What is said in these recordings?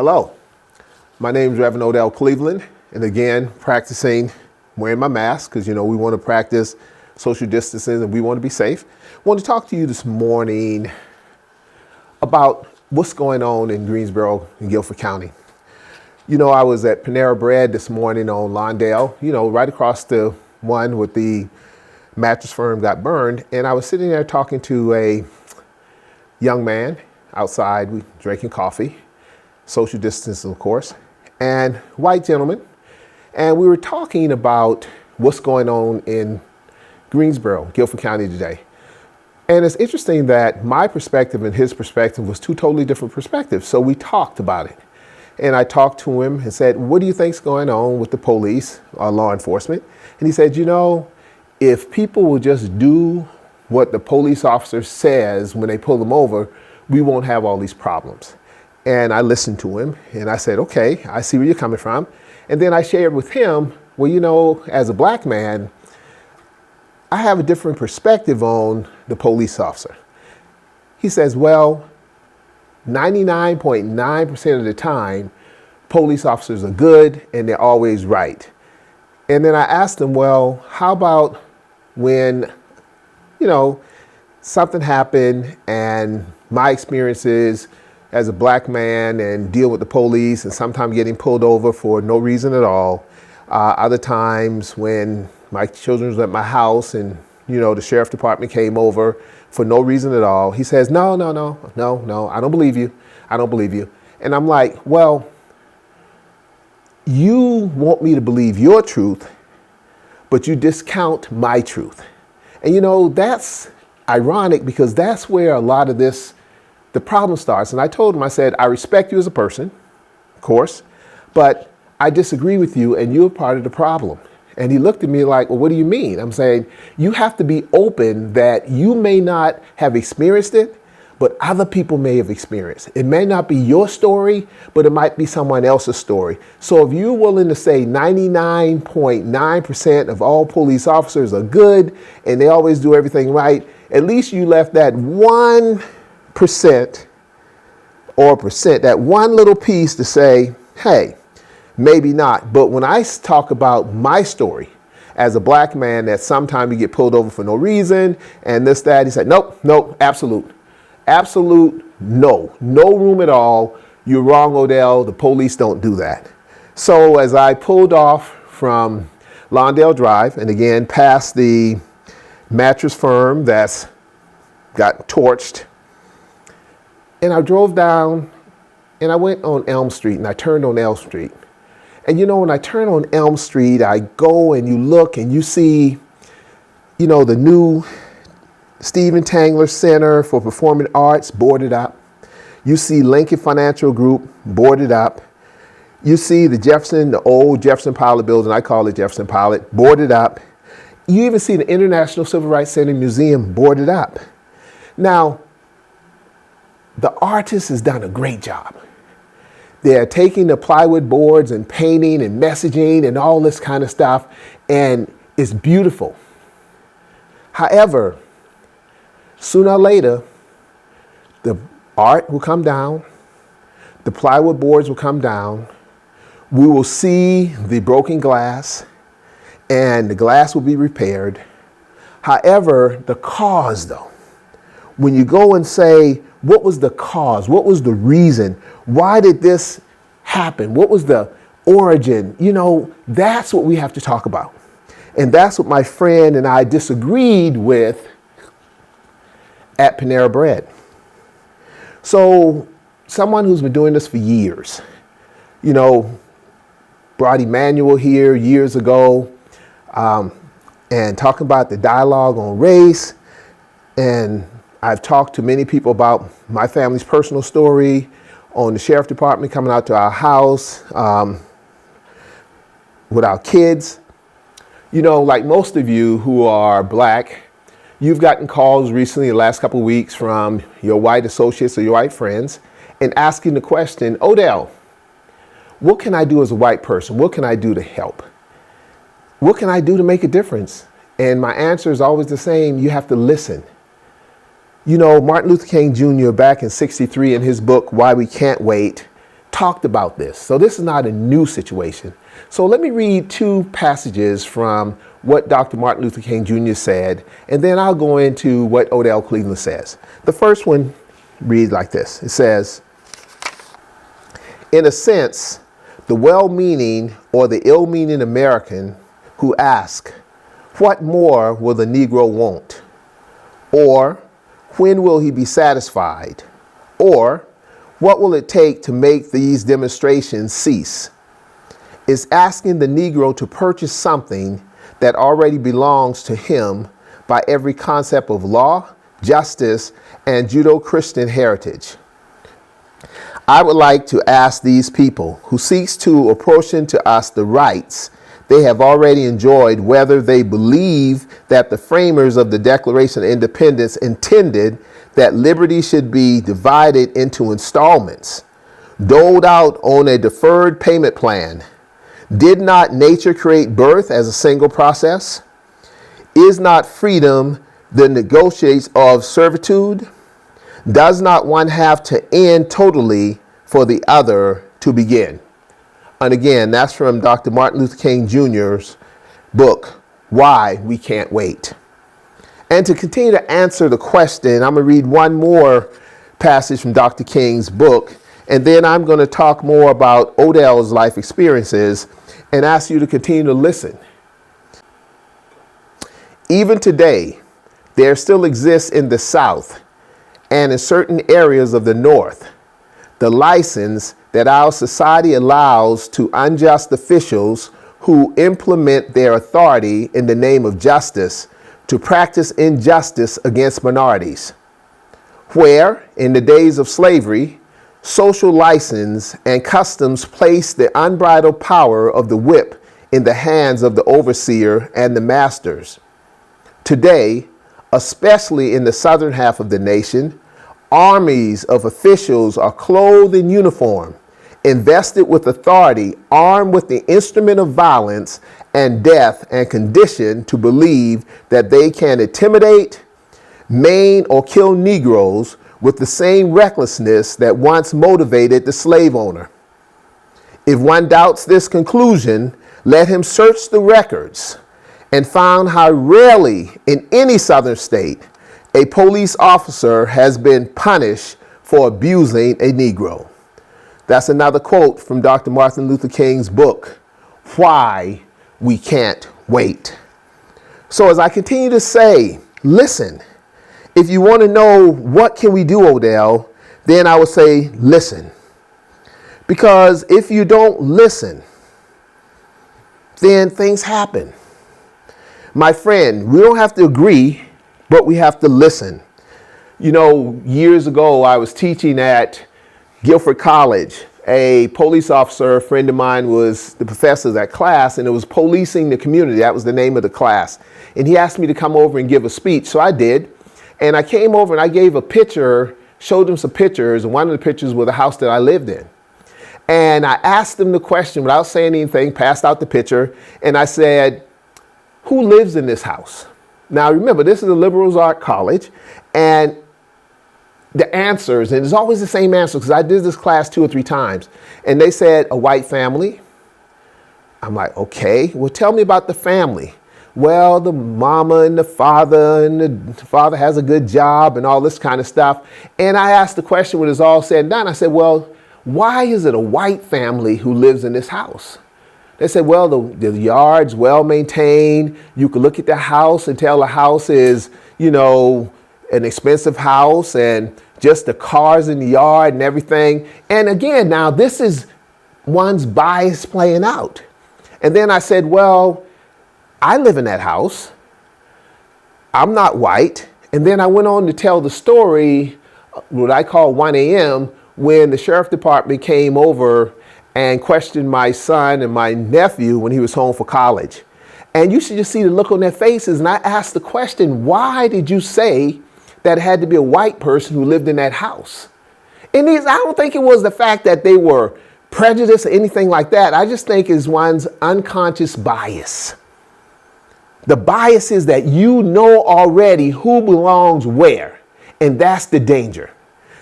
Hello, my name is Reverend Odell Cleveland, and again, practicing wearing my mask because, we want to practice social distancing and we want to be safe. I want to talk to you this morning about what's going on in Greensboro and Guilford County. I was at Panera Bread this morning on Lawndale, right across the one with the mattress firm got burned, and I was sitting there talking to a young man outside, drinking coffee, social distance, of course, and white gentleman. And we were talking about what's going on in Greensboro, Guilford County today. And it's interesting that my perspective and his perspective was two totally different perspectives. So we talked about it. And I talked to him and said, what do you think's going on with the police or law enforcement? And he said, if people will just do what the police officer says when they pull them over, we won't have all these problems. And I listened to him and I said, okay, I see where you're coming from. And then I shared with him, well, as a black man, I have a different perspective on the police officer. He says, well, 99.9% of the time, police officers are good and they're always right. And then I asked him, well, how about when, something happened and my experiences as a black man and deal with the police and sometimes getting pulled over for no reason at all. Other times when my children were at my house and, the sheriff department came over for no reason at all. He says, no, I don't believe you. I don't believe you. And I'm like, well, you want me to believe your truth, but you discount my truth. And that's ironic because that's where a lot of the problem starts. And I told him, I said, I respect you as a person, of course, but I disagree with you and you're part of the problem. And he looked at me like, well, what do you mean? I'm saying, you have to be open that you may not have experienced it, but other people may have experienced it. It may not be your story, but it might be someone else's story. So if you're willing to say 99.9% of all police officers are good and they always do everything right, at least you left that 1% or percent, that one little piece to say, hey, maybe not. But when I talk about my story as a black man, that sometimes you get pulled over for no reason and this, that, he said, nope, absolute, no room at all. You're wrong, Odell. The police don't do that. So as I pulled off from Lawndale Drive and again past the mattress firm that's got torched, and I drove down and I went on Elm Street and I turned on Elm Street. And when I turn on Elm Street, I go and you look and you see, the new Stephen Tangler Center for Performing Arts boarded up. You see Lincoln Financial Group boarded up. You see the old Jefferson Pilot building, I call it Jefferson Pilot, boarded up. You even see the International Civil Rights Center Museum boarded up. Now, the artist has done a great job. They're taking the plywood boards and painting and messaging and all this kind of stuff, and it's beautiful. However, sooner or later, the art will come down, the plywood boards will come down, we will see the broken glass, and the glass will be repaired. However, the cause though, when you go and say, what was the cause? What was the reason? Why did this happen? What was the origin? That's what we have to talk about. And that's what my friend and I disagreed with at Panera Bread. So someone who's been doing this for years, brought Emmanuel here years ago and talking about the dialogue on race. And I've talked to many people about my family's personal story on the sheriff department coming out to our house with our kids. Like most of you who are black, you've gotten calls recently, the last couple of weeks, from your white associates or your white friends and asking the question, Odell, what can I do as a white person? What can I do to help? What can I do to make a difference? And my answer is always the same. You have to listen. Martin Luther King Jr. back in '63 in his book, Why We Can't Wait, talked about this. So this is not a new situation. So let me read two passages from what Dr. Martin Luther King Jr. said, and then I'll go into what Odell Cleveland says. The first one reads like this. It says, in a sense, the well-meaning or the ill-meaning American who asks, what more will the Negro want? Or, when will he be satisfied? Or, what will it take to make these demonstrations cease? Is asking the Negro to purchase something that already belongs to him by every concept of law, justice, and Judeo-Christian heritage. I would like to ask these people who seeks to apportion to us the rights they have already enjoyed whether they believe that the framers of the Declaration of Independence intended that liberty should be divided into installments, doled out on a deferred payment plan. Did not nature create birth as a single process? Is not freedom the negotiates of servitude? Does not one have to end totally for the other to begin? And again, that's from Dr. Martin Luther King Jr.'s book, Why We Can't Wait. And to continue to answer the question, I'm going to read one more passage from Dr. King's book, and then I'm going to talk more about Odell's life experiences and ask you to continue to listen. Even today, there still exists in the South and in certain areas of the North the license that our society allows to unjust officials who implement their authority in the name of justice to practice injustice against minorities, where, in the days of slavery, social license and customs placed the unbridled power of the whip in the hands of the overseer and the masters. Today, especially in the southern half of the nation, armies of officials are clothed in uniform, invested with authority, armed with the instrument of violence and death, and conditioned to believe that they can intimidate, maim, or kill Negroes with the same recklessness that once motivated the slave owner. If one doubts this conclusion, let him search the records and find how rarely in any southern state a police officer has been punished for abusing a Negro. That's another quote from Dr. Martin Luther King's book, Why We Can't Wait. So as I continue to say, listen. If you want to know what can we do, Odell, then I would say listen. Because if you don't listen, then things happen. My friend, we don't have to agree, but we have to listen. You know, years ago, I was teaching at Guilford College. A police officer, a friend of mine, was the professor of that class, and it was policing the community. That was the name of the class. And he asked me to come over and give a speech, so I did. And I came over and I gave a picture, showed him some pictures, and one of the pictures was the house that I lived in. And I asked him the question without saying anything, passed out the picture, and I said, who lives in this house? Now remember, this is a liberal arts college, and the answers, and it's always the same answer because I did this class 2 or 3 times, and they said a white family. I'm like, okay, well, tell me about the family. Well, the mama and the father has a good job and all this kind of stuff. And I asked the question when it's all said and done. I said, well, why is it a white family who lives in this house? They said, well, the yard's well maintained. You could look at the house and tell the house is, you know, an expensive house, and just the cars in the yard and everything. And again, now this is one's bias playing out. And then I said, well, I live in that house. I'm not white. And then I went on to tell the story, what I call 1 a.m., when the sheriff department came over and questioned my son and my nephew when he was home for college. And you should just see the look on their faces. And I asked the question, why did you say that it had to be a white person who lived in that house? And I don't think it was the fact that they were prejudiced or anything like that. I just think it's one's unconscious bias. The bias is that you know already who belongs where, and that's the danger.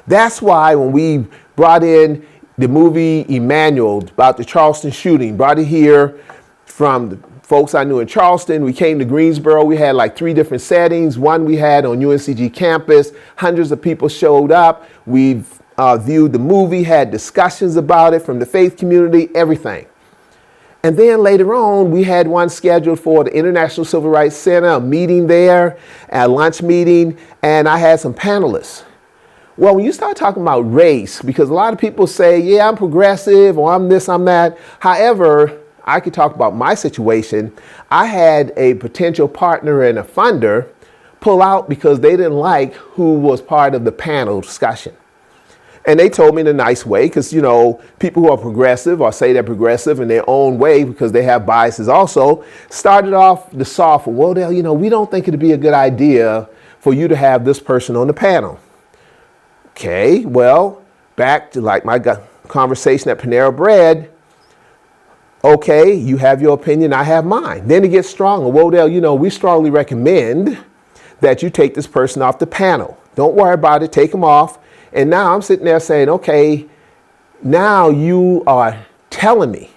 That's why when we brought in the movie Emmanuel about the Charleston shooting, brought it here from the folks I knew in Charleston. We came to Greensboro. We had like 3 different settings. One we had on UNCG campus. Hundreds of people showed up. We viewed the movie, had discussions about it from the faith community, everything. And then later on, we had one scheduled for the International Civil Rights Center, a meeting there, a lunch meeting, and I had some panelists. Well, when you start talking about race, because a lot of people say, yeah, I'm progressive, or I'm this, I'm that. However, I could talk about my situation. I had a potential partner and a funder pull out because they didn't like who was part of the panel discussion. And they told me in a nice way, because, you know, people who are progressive or say they're progressive in their own way because they have biases also, started off the soft, well, Odell, you know, we don't think it'd be a good idea for you to have this person on the panel. Okay, well, back to like my conversation at Panera Bread. Okay, you have your opinion, I have mine. Then it gets stronger. Well, Odell, you know, we strongly recommend that you take this person off the panel. Don't worry about it, take them off. And now I'm sitting there saying, okay, now you are telling me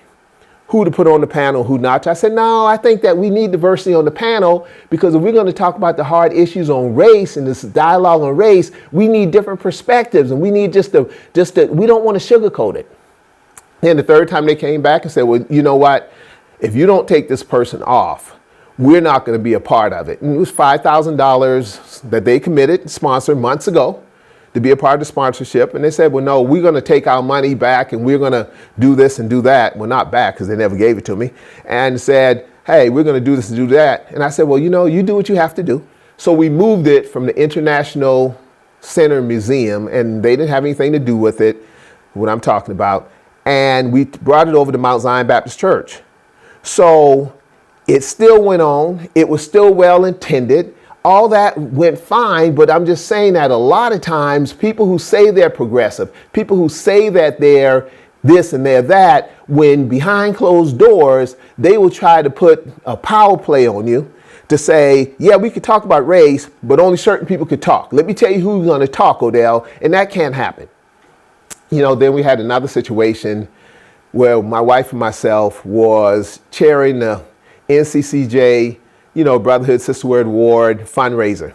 who to put on the panel, who not to. I said, no, I think that we need diversity on the panel, because if we're going to talk about the hard issues on race and this dialogue on race, we need different perspectives, and we need just we don't want to sugarcoat it. Then the third time they came back and said, well, you know what? If you don't take this person off, we're not going to be a part of it. And it was $5,000 that they committed, sponsored months ago, to be a part of the sponsorship. And they said, well, no, we're going to take our money back and we're going to do this and do that. Well, not back, because they never gave it to me. And said, hey, we're going to do this and do that. And I said, well, you know, you do what you have to do. So we moved it from the International Center Museum, and they didn't have anything to do with it, what I'm talking about. And we brought it over to Mount Zion Baptist Church. So it still went on. It was still well intended. All that went fine, but I'm just saying that a lot of times people who say they're progressive, people who say that they're this and they're that, when behind closed doors, they will try to put a power play on you to say, yeah, we could talk about race, but only certain people could talk. Let me tell you who's going to talk, Odell, and that can't happen. You know, then we had another situation where my wife and myself was chairing the NCCJ, you know, Brotherhood Sisterhood Award fundraiser.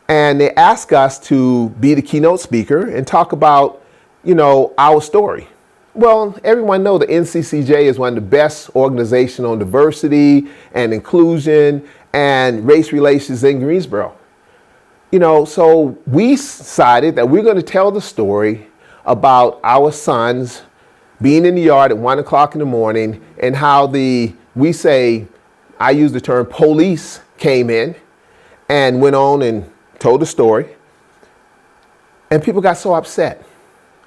And they asked us to be the keynote speaker and talk about, you know, our story. Well, everyone knows the NCCJ is one of the best organizations on diversity and inclusion and race relations in Greensboro. You know, so we decided that we're going to tell the story about our sons being in the yard at 1 o'clock in the morning, and how I use the term police came in and went on and told the story. And people got so upset.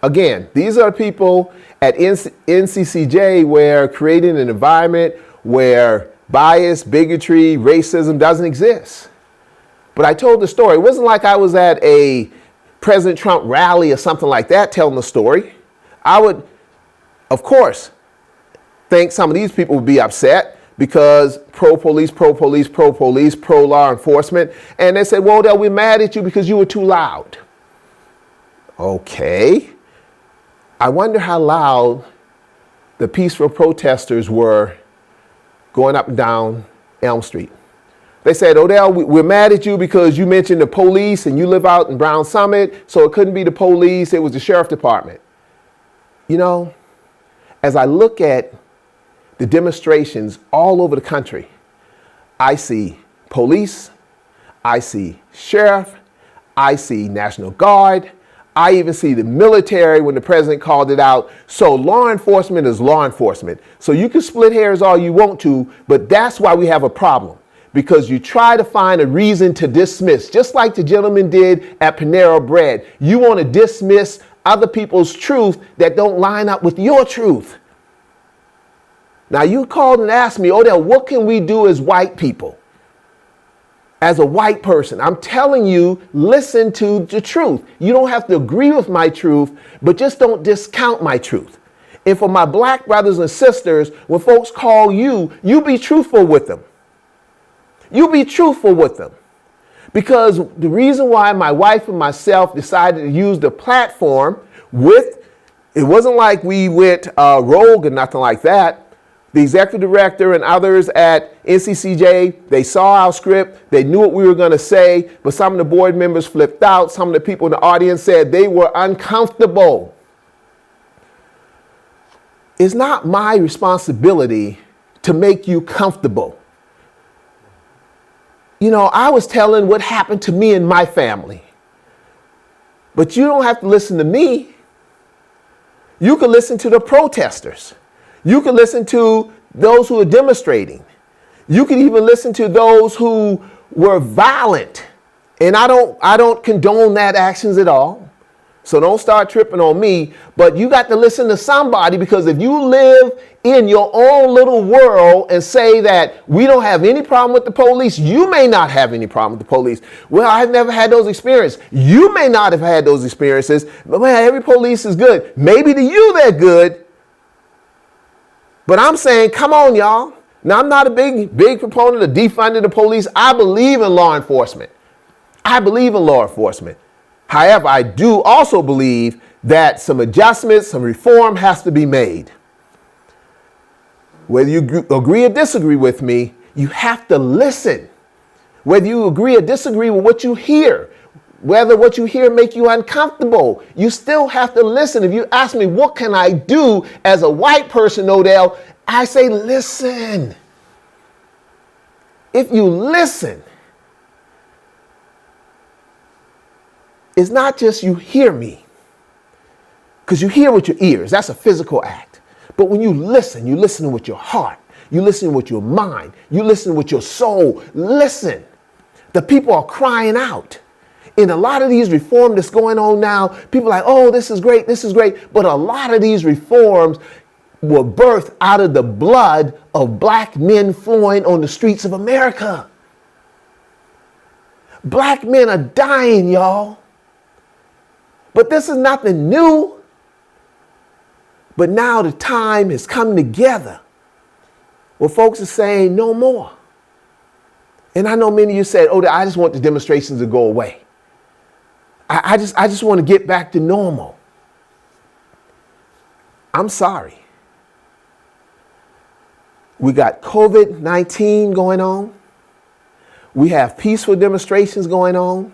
Again, these are people at NCCJ where creating an environment where bias, bigotry, racism doesn't exist. But I told the story. It wasn't like I was at a President Trump rally or something like that telling the story. I would, of course, think some of these people would be upset, because pro-police, pro-police, pro-police, pro-law enforcement. And they said, well, we're mad at you because you were too loud. Okay. I wonder how loud the peaceful protesters were going up and down Elm Street. They said, Odell, we're mad at you because you mentioned the police and you live out in Brown Summit, so it couldn't be the police, it was the sheriff department. You know, as I look at the demonstrations all over the country, I see police, I see sheriff, I see National Guard, I even see the military when the president called it out. So law enforcement is law enforcement. So you can split hairs all you want to, but that's why we have a problem. Because you try to find a reason to dismiss, just like the gentleman did at Panera Bread. You want to dismiss other people's truth that don't line up with your truth. Now you called and asked me, Odell, what can we do as white people? As a white person, I'm telling you, listen to the truth. You don't have to agree with my truth, but just don't discount my truth. And for my black brothers and sisters, when folks call you, you be truthful with them. You be truthful with them. Because the reason why my wife and myself decided to use the platform with It wasn't like we went rogue or nothing like that. The executive director and others at NCCJ, they saw our script. They knew what we were going to say, but some of the board members flipped out. Some of the people in the audience said they were uncomfortable. It's not my responsibility to make you comfortable. You know, I was telling what happened to me and my family. But you don't have to listen to me. You can listen to the protesters. You can listen to those who are demonstrating. You can even listen to those who were violent. And I don't condone that actions at all. So don't start tripping on me. But you got to listen to somebody, because if you live in your own little world and say that we don't have any problem with the police, you may not have any problem with the police. Well, I've never had those experiences. You may not have had those experiences, but man, every police is good. Maybe to you they're good. But I'm saying, come on, y'all. Now, I'm not a big proponent of defunding the police. I believe in law enforcement. However, I do also believe that some adjustments, some reform has to be made. Whether you agree or disagree with me, you have to listen. Whether you agree or disagree with what you hear, whether what you hear make you uncomfortable, you still have to listen. If you ask me, what can I do as a white person, Odell? I say, listen. If you listen, it's not just you hear me, because you hear with your ears. That's a physical act. But when you listen with your heart. You listen with your mind. You listen with your soul. Listen. The people are crying out. In a lot of these reforms that's going on now, people are like, oh, this is great, this is great. But a lot of these reforms were birthed out of the blood of black men flowing on the streets of America. Black men are dying, y'all. But this is nothing new. But now the time has come together where folks are saying no more. And I know many of you said, oh, I just want the demonstrations to go away. I just want to get back to normal. I'm sorry. We got COVID-19 going on. We have peaceful demonstrations going on.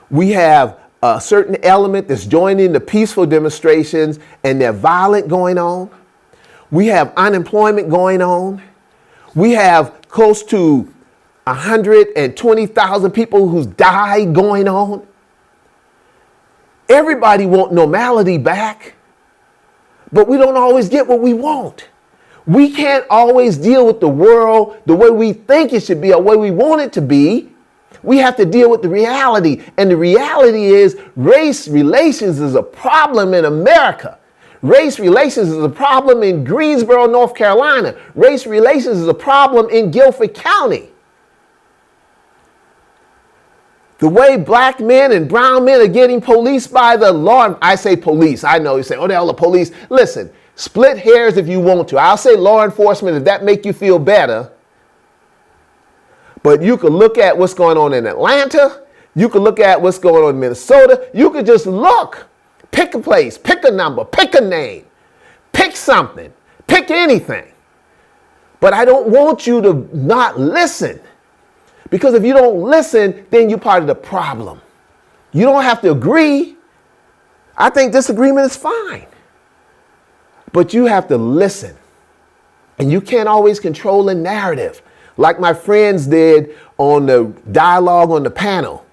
We have a certain element that's joining the peaceful demonstrations and they're violent going on. We have unemployment going on. We have close to 120,000 people who's died going on. Everybody wants normality back, but we don't always get what we want. We can't always deal with the world the way we think it should be or the way we want it to be. We have to deal with the reality. And the reality is race relations is a problem in America. Race relations is a problem in Greensboro, North Carolina. Race relations is a problem in Guilford County. The way black men and brown men are getting policed by the law. I say police. I know you say, oh, they're all the police. Listen, split hairs if you want to. I'll say law enforcement if that make you feel better. But you can look at what's going on in Atlanta. You can look at what's going on in Minnesota. You can just look. Pick a place. Pick a number. Pick a name. Pick something. Pick anything. But I don't want you to not listen. Because if you don't listen, then you're part of the problem. You don't have to agree. I think disagreement is fine. But you have to listen. And you can't always control the narrative. Like my friends did on the dialogue on the panel.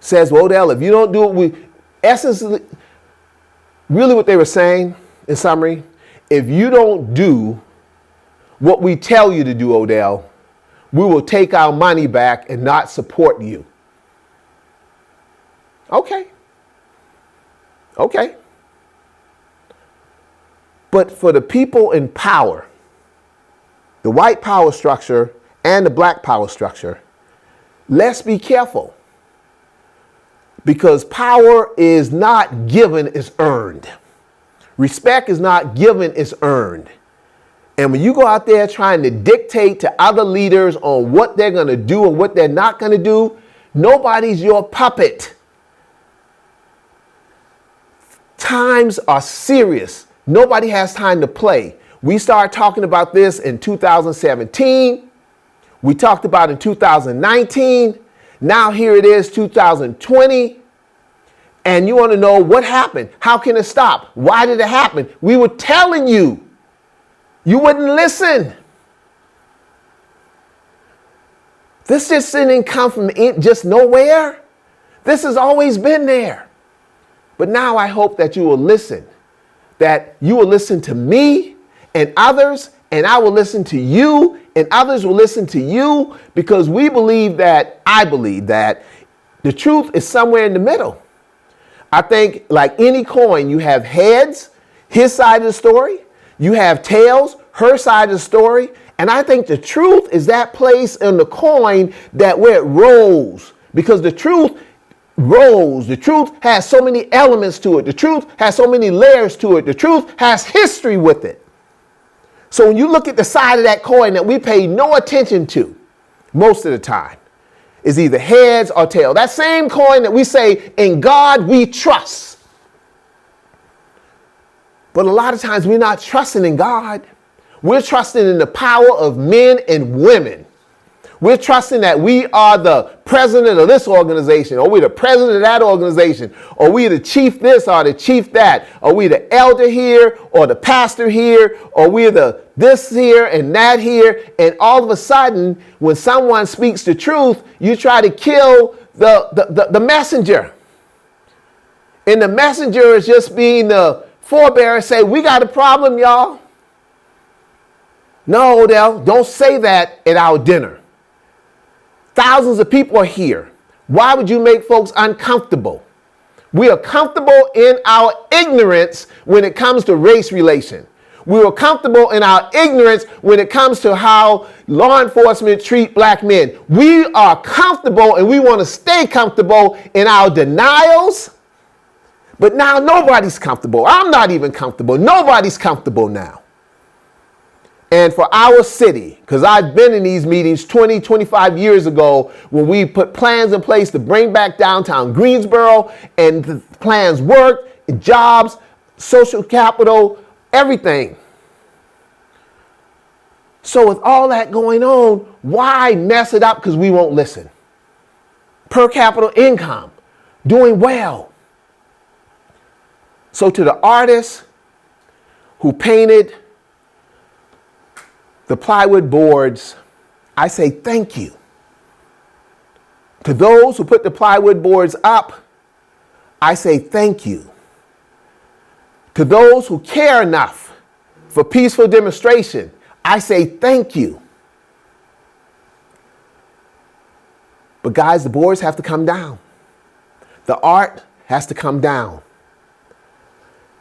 Says, well, Odell, if you don't do it, really what they were saying, in summary, if you don't do what we tell you to do, Odell, we will take our money back and not support you. Okay. But for the people in power, the white power structure and the black power structure, let's be careful. Because power is not given, it's earned. Respect is not given, it's earned. And when you go out there trying to dictate to other leaders on what they're going to do and what they're not going to do, nobody's your puppet. Times are serious. Nobody has time to play. We started talking about this in 2017. We talked about it in 2019. Now here it is, 2020. And you want to know what happened? How can it stop? Why did it happen? We were telling you. You wouldn't listen. This just didn't come from just nowhere. This has always been there. But now I hope that you will listen. That you will listen to me and others, and I will listen to you, and others will listen to you, because I believe that the truth is somewhere in the middle. I think like any coin, you have heads, his side of the story. You have tails, her side of the story. And I think the truth is that place in the coin that where it rolls, because the truth rolls. The truth has so many elements to it. The truth has so many layers to it. The truth has history with it. So when you look at the side of that coin that we pay no attention to most of the time, is either heads or tails. That same coin that we say, in God we trust. But a lot of times we're not trusting in God. We're trusting in the power of men and women. We're trusting that we are the president of this organization, or we're the president of that organization, or we're the chief this or the chief that, or we're the elder here or the pastor here, or we're the this here and that here. And all of a sudden, when someone speaks the truth, you try to kill the messenger. And the messenger is just being the forebearer, say, we got a problem, y'all. No, Odell, don't say that at our dinner. Thousands of people are here. Why would you make folks uncomfortable? We are comfortable in our ignorance when it comes to race relation. We are comfortable in our ignorance when it comes to how law enforcement treat black men. We are comfortable, and we want to stay comfortable in our denials. But now nobody's comfortable. I'm not even comfortable. Nobody's comfortable now. And for our city, because I've been in these meetings 20, 25 years ago when we put plans in place to bring back downtown Greensboro, and the plans worked, jobs, social capital, everything. So with all that going on, why mess it up? Because we won't listen. Per capita income, doing well. So to the artists who painted the plywood boards, I say thank you. To those who put the plywood boards up, I say thank you. To those who care enough for peaceful demonstration, I say thank you. But guys, the boards have to come down. The art has to come down.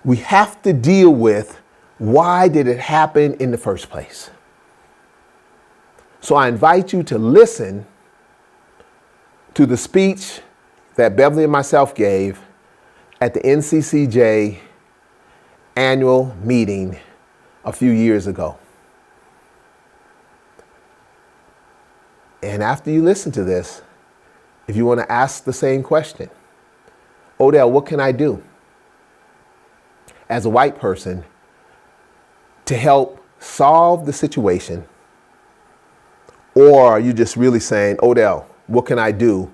We have to deal with, why did it happen in the first place? So I invite you to listen to the speech that Beverly and myself gave at the NCCJ annual meeting a few years ago. And after you listen to this, if you want to ask the same question, Odell, what can I do as a white person to help solve the situation? Or are you just really saying, Odell, what can I do?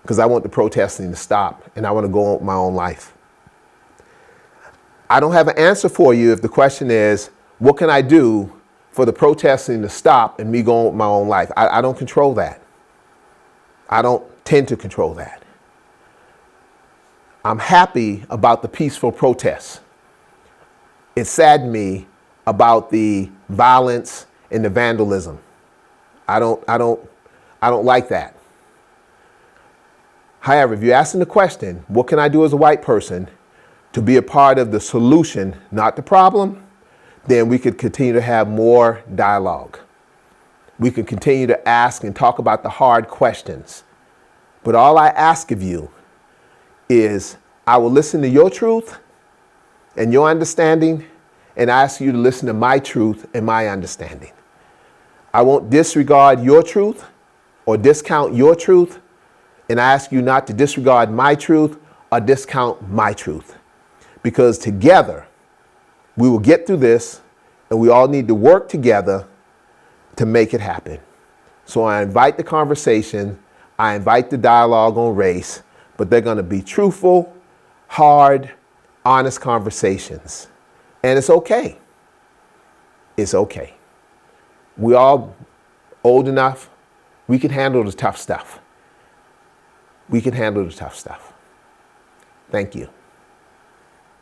Because I want the protesting to stop and I want to go on my own life. I don't have an answer for you if the question is, what can I do for the protesting to stop and me go on my own life? I don't control that. I don't tend to control that. I'm happy about the peaceful protests. It saddened me about the violence and the vandalism. I don't like that. However, if you're asking the question, what can I do as a white person to be a part of the solution, not the problem, then we could continue to have more dialogue. We can continue to ask and talk about the hard questions. But all I ask of you is, I will listen to your truth and your understanding, and I ask you to listen to my truth and my understanding. I won't disregard your truth or discount your truth, and I ask you not to disregard my truth or discount my truth. because together we will get through this, and we all need to work together to make it happen. So I invite the conversation, I invite the dialogue on race, but they're going to be truthful, hard, honest conversations. And it's okay. It's okay. We all old enough, we can handle the tough stuff. We can handle the tough stuff. Thank you.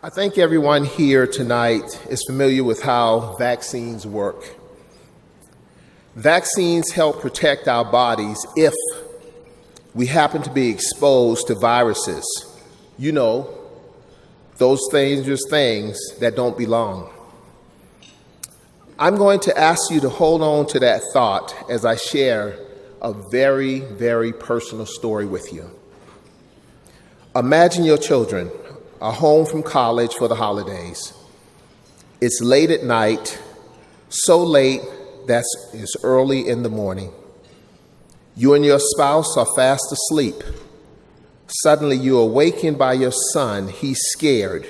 I think everyone here tonight is familiar with how vaccines work. Vaccines help protect our bodies if we happen to be exposed to viruses. You know, those dangerous things that don't belong. I'm going to ask you to hold on to that thought as I share a very, very personal story with you. Imagine your children are home from college for the holidays. It's late at night, so late that it's early in the morning. You and your spouse are fast asleep. Suddenly you're awakened by your son. He's scared.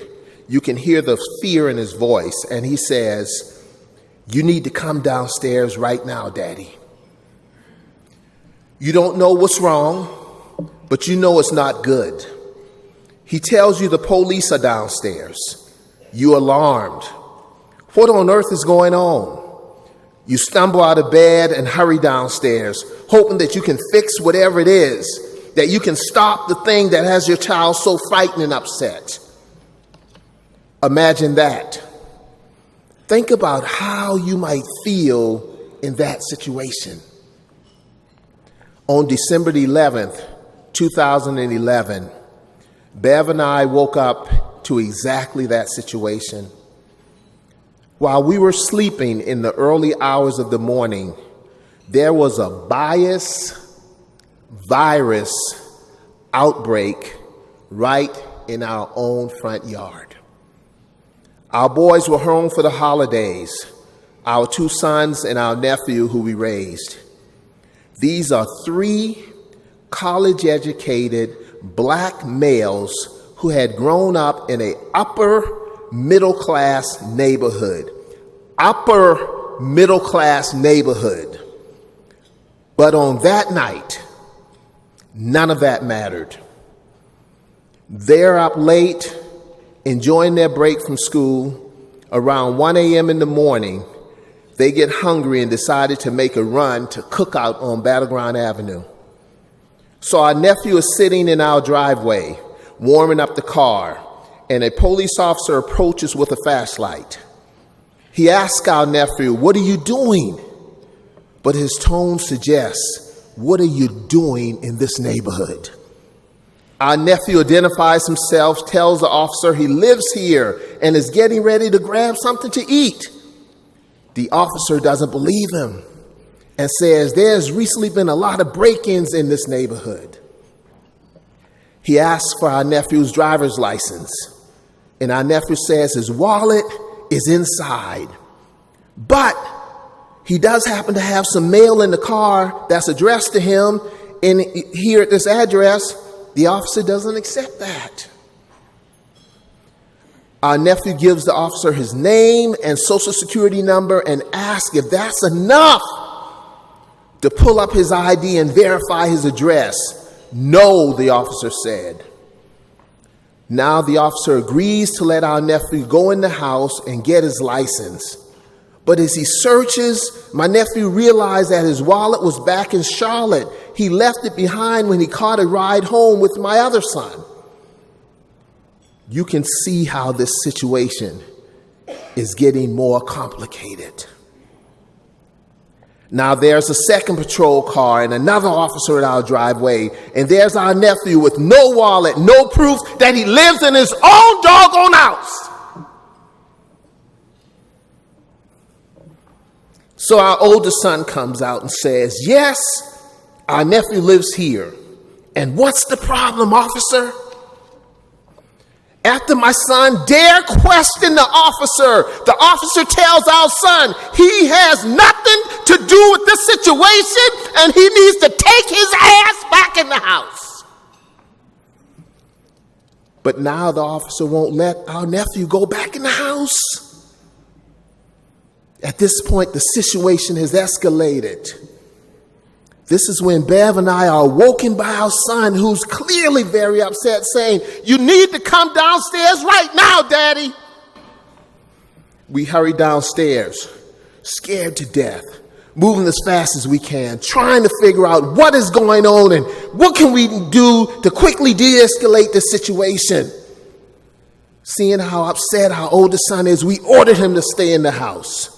You can hear the fear in his voice, and he says, "You need to come downstairs right now, Daddy." You don't know what's wrong, but you know it's not good. He tells you the police are downstairs. You're alarmed. What on earth is going on? You stumble out of bed and hurry downstairs, hoping that you can fix whatever it is, that you can stop the thing that has your child so frightened and upset. Imagine that. Think about how you might feel in that situation. On December the 11th, 2011, Bev and I woke up to exactly that situation. While we were sleeping in the early hours of the morning, there was a virus outbreak right in our own front yard. Our boys were home for the holidays, our 2 sons and our nephew who we raised. These are 3 college-educated black males who had grown up in an upper middle class neighborhood. But on that night, none of that mattered. They're up late, enjoying their break from school. Around 1 a.m. in the morning, they get hungry and decided to make a run to Cookout on Battleground Avenue. So our nephew is sitting in our driveway, warming up the car, and a police officer approaches with a flashlight. He asks our nephew, "What are you doing?" But his tone suggests, "What are you doing in this neighborhood?" Our nephew identifies himself, tells the officer he lives here and is getting ready to grab something to eat. The officer doesn't believe him and says there's recently been a lot of break-ins in this neighborhood. He asks for our nephew's driver's license, and our nephew says his wallet is inside. But he does happen to have some mail in the car that's addressed to him, and here at this address, the officer doesn't accept that. Our nephew gives the officer his name and social security number and asks if that's enough to pull up his ID and verify his address. "No," the officer said. Now the officer agrees to let our nephew go in the house and get his license. But as he searches, my nephew realized that his wallet was back in Charlotte. He left it behind when he caught a ride home with my other son. You can see how this situation is getting more complicated. Now there's a second patrol car and another officer at our driveway, and there's our nephew with no wallet, no proof that he lives in his own doggone house. So our oldest son comes out and says, "Yes, our nephew lives here. And what's the problem, officer?" After my son dare question the officer tells our son he has nothing to do with this situation and he needs to take his ass back in the house. But now the officer won't let our nephew go back in the house. At this point, the situation has escalated. This is when Bev and I are woken by our son, who's clearly very upset, saying, "You need to come downstairs right now, Daddy." We hurry downstairs, scared to death, moving as fast as we can, trying to figure out what is going on and what can we do to quickly de-escalate the situation. Seeing how upset our oldest son is, we ordered him to stay in the house.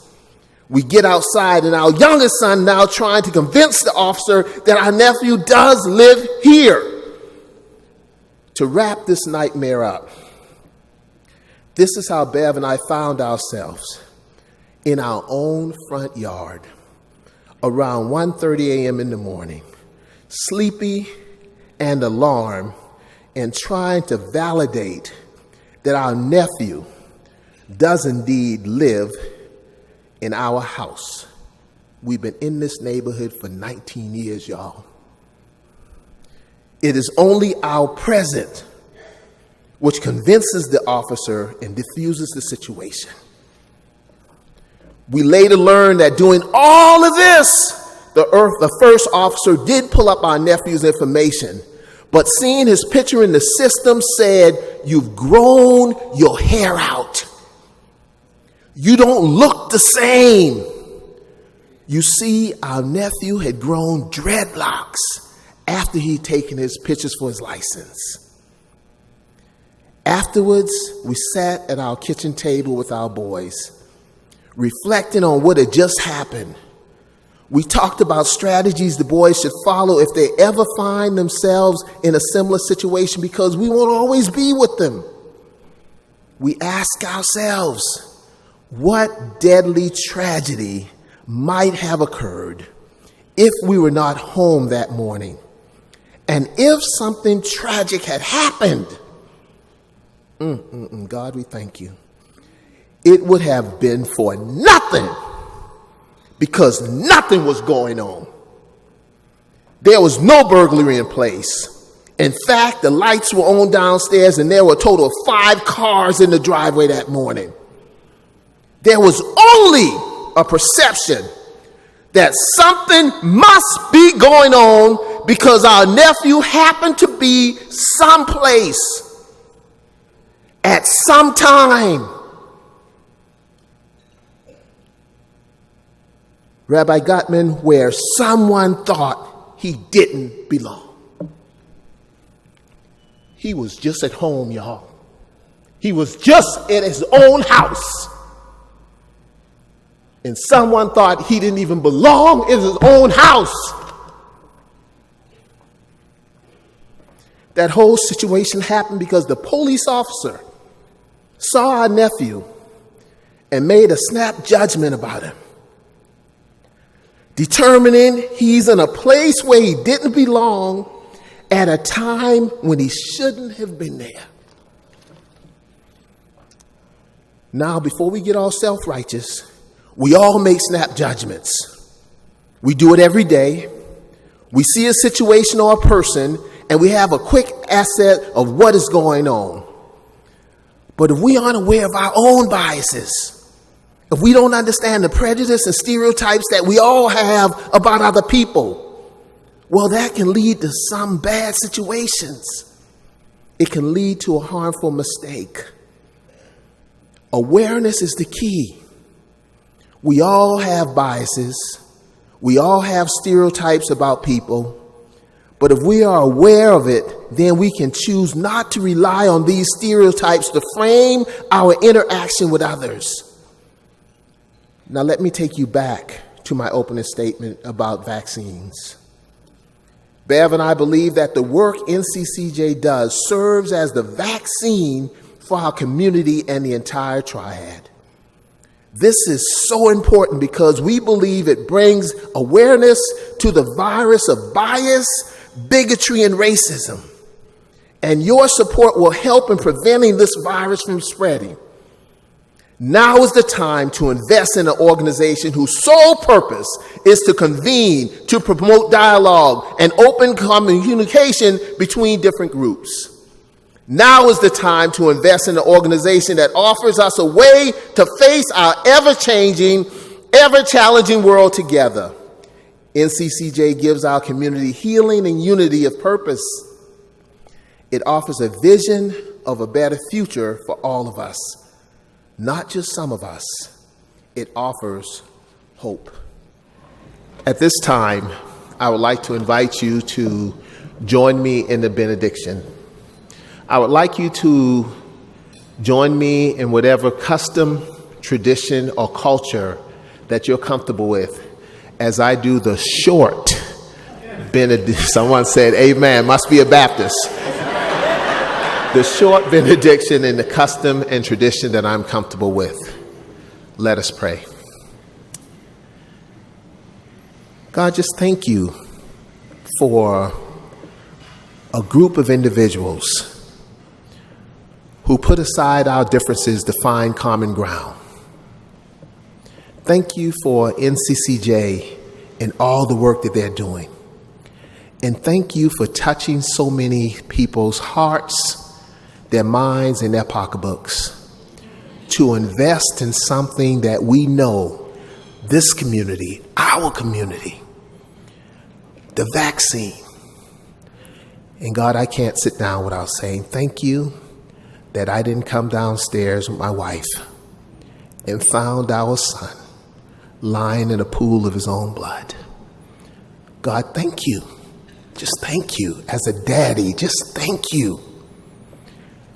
We get outside, and our youngest son now trying to convince the officer that our nephew does live here. To wrap this nightmare up, this is how Bev and I found ourselves in our own front yard around 1:30 a.m. in the morning, sleepy and alarmed, and trying to validate that our nephew does indeed live in our house. We've been in this neighborhood for 19 years, y'all. It is only our presence which convinces the officer and diffuses the situation. We later learned that doing all of this, the first officer did pull up our nephew's information, but seeing his picture in the system said, "You've grown your hair out. You don't look the same." You see, our nephew had grown dreadlocks after he'd taken his pictures for his license. Afterwards, we sat at our kitchen table with our boys, reflecting on what had just happened. We talked about strategies the boys should follow if they ever find themselves in a similar situation, because we won't always be with them. We asked ourselves, what deadly tragedy might have occurred if we were not home that morning? And if something tragic had happened, God, we thank you. It would have been for nothing, because nothing was going on. There was no burglary in place. In fact, the lights were on downstairs, and there were a total of 5 cars in the driveway that morning. There was only a perception that something must be going on because our nephew happened to be someplace at some time. Rabbi Gottman, where someone thought he didn't belong. He was just at home, y'all. He was just in his own house. And someone thought he didn't even belong in his own house. That whole situation happened because the police officer saw our nephew and made a snap judgment about him, determining he's in a place where he didn't belong at a time when he shouldn't have been there. Now, before we get all self-righteous, we all make snap judgments. We do it every day. We see a situation or a person, and we have a quick asset of what is going on. But if we aren't aware of our own biases, if we don't understand the prejudice and stereotypes that we all have about other people, well, that can lead to some bad situations. It can lead to a harmful mistake. Awareness is the key. We all have biases. We all have stereotypes about people. But if we are aware of it, then we can choose not to rely on these stereotypes to frame our interaction with others. Now, let me take you back to my opening statement about vaccines. Bev and I believe that the work NCCJ does serves as the vaccine for our community and the entire triad. This is so important because we believe it brings awareness to the virus of bias, bigotry, and racism. And your support will help in preventing this virus from spreading. Now is the time to invest in an organization whose sole purpose is to convene, to promote dialogue and open communication between different groups. Now is the time to invest in an organization that offers us a way to face our ever-changing, ever-challenging world together. NCCJ gives our community healing and unity of purpose. It offers a vision of a better future for all of us, not just some of us. It offers hope. At this time, I would like to invite you to join me in the benediction. I would like you to join me in whatever custom, tradition, or culture that you're comfortable with as I do the short benediction. Someone said, amen, must be a Baptist. The short benediction in the custom and tradition that I'm comfortable with. Let us pray. God, just thank you for a group of individuals who put aside our differences to find common ground. Thank you for NCCJ and all the work that they're doing. And thank you for touching so many people's hearts, their minds, and their pocketbooks to invest in something that we know this community, our community, the vaccine. And God, I can't sit down without saying thank you that I didn't come downstairs with my wife and found our son lying in a pool of his own blood. God, thank you. Just thank you. As a daddy, just thank you.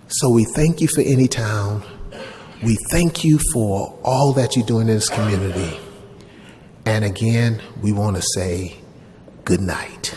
So we thank you for Anytown. We thank you for all that you're doing in this community. And again, we want to say good night.